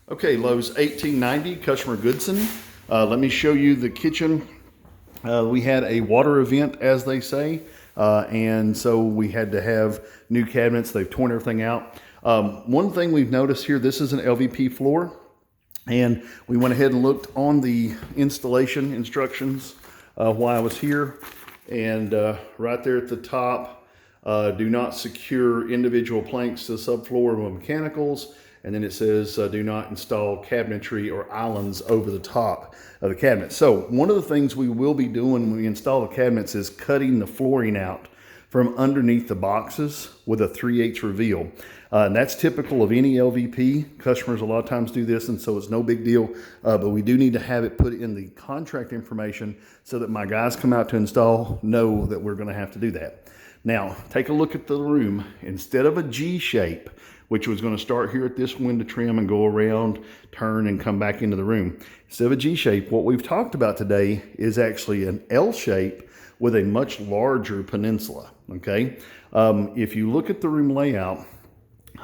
Okay, Lowe's 1890, customer Goodson. Let me show you the kitchen. We had a water event, as they say, and so we had to have new cabinets. They've torn everything out. One thing we've noticed here, this is an LVP floor, and we went ahead and looked on the installation instructions while I was here, and right there at the top, do not secure individual planks to the subfloor with mechanicals. And then it says, do not install cabinetry or islands over the top of the cabinet. So one of the things we will be doing when we install the cabinets is cutting the flooring out from underneath the boxes with a 3/8 reveal. And that's typical of any LVP. Customers a lot of times do this, and so it's no big deal. But we do need to have it put in the contract information so that my guys come out to install know that we're going to have to do that. Now, take a look at the room. Instead of a G shape, which was going to start here at this window trim and go around, turn, and come back into the room. Instead of a G shape, what we've talked about today is actually an L shape with a much larger peninsula, okay? If you look at the room layout,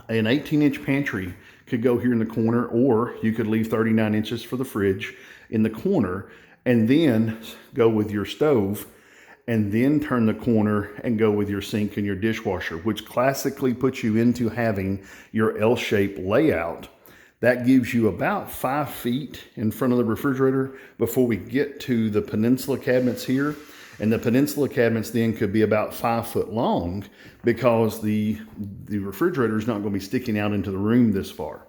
an 18-inch pantry could go here in the corner, or you could leave 39 inches for the fridge in the corner, and then go with your stove, and then turn the corner and go with your sink and your dishwasher, which classically puts you into having your L-shaped layout. That gives you about 5 feet in front of the refrigerator before we get to the peninsula cabinets here. And the peninsula cabinets then could be about 5 foot long because the refrigerator is not going to be sticking out into the room this far.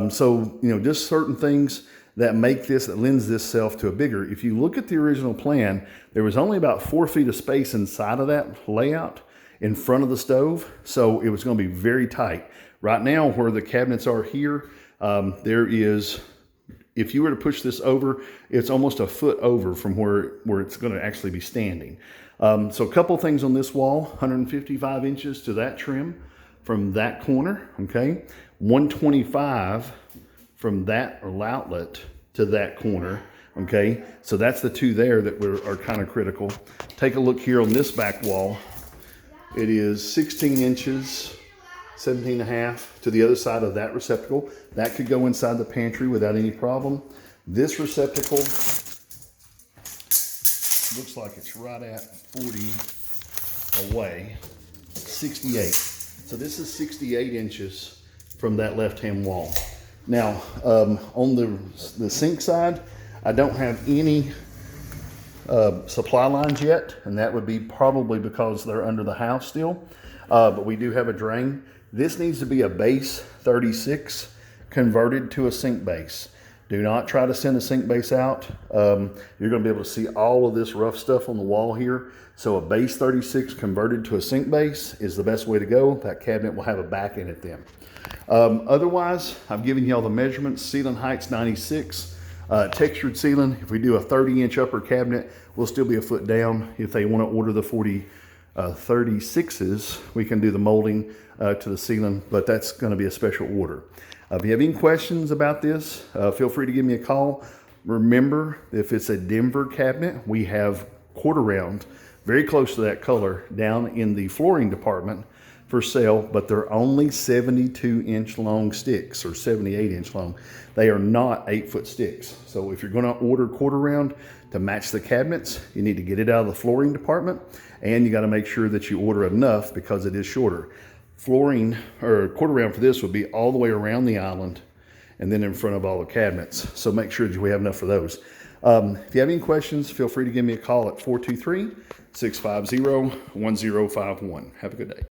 So, you know, just certain things that make this, that lends this self to a bigger. If you look at the original plan, there was only about 4 feet of space inside of that layout in front of the stove. So it was going to be very tight. Right now, where the cabinets are here, there is, if you were to push this over, it's almost a foot over from where it's going to actually be standing. So a couple things on this wall, 155 inches to that trim from that corner, okay? 125 from that outlet to that corner, okay? So that's the two there that are kind of critical. Take a look here on this back wall. It is 16 inches, 17 and a half to the other side of that receptacle. That could go inside the pantry without any problem. This receptacle looks like it's right at 40 away, 68. So this is 68 inches from that left-hand wall. Now, on the sink side, I don't have any supply lines yet, and that would be probably because they're under the house still. But we do have a drain. This needs to be a base 36 converted to a sink base. Do not try to send a sink base out. You're going to be able to see all of this rough stuff on the wall here. So a base 36 converted to a sink base is the best way to go. That cabinet will have a back in it then. Otherwise, I've given you all the measurements. Ceiling height's 96. Textured ceiling, if we do a 30-inch upper cabinet, we'll still be a foot down. If they want to order the 36s, we can do the molding to the ceiling, but that's going to be a special order. If you have any questions about this, feel free to give me a call. Remember, if it's a Denver cabinet, we have quarter round, very close to that color, down in the flooring department for sale, but they're only 72-inch long sticks or 78-inch long. They are not 8-foot sticks. So if you're going to order quarter round to match the cabinets, you need to get it out of the flooring department, and you got to make sure that you order enough because it is shorter. Flooring or quarter round for this would be all the way around the island and then in front of all the cabinets. So make sure that we have enough for those. If you have any questions, feel free to give me a call at 423-650-1051. Have a good day.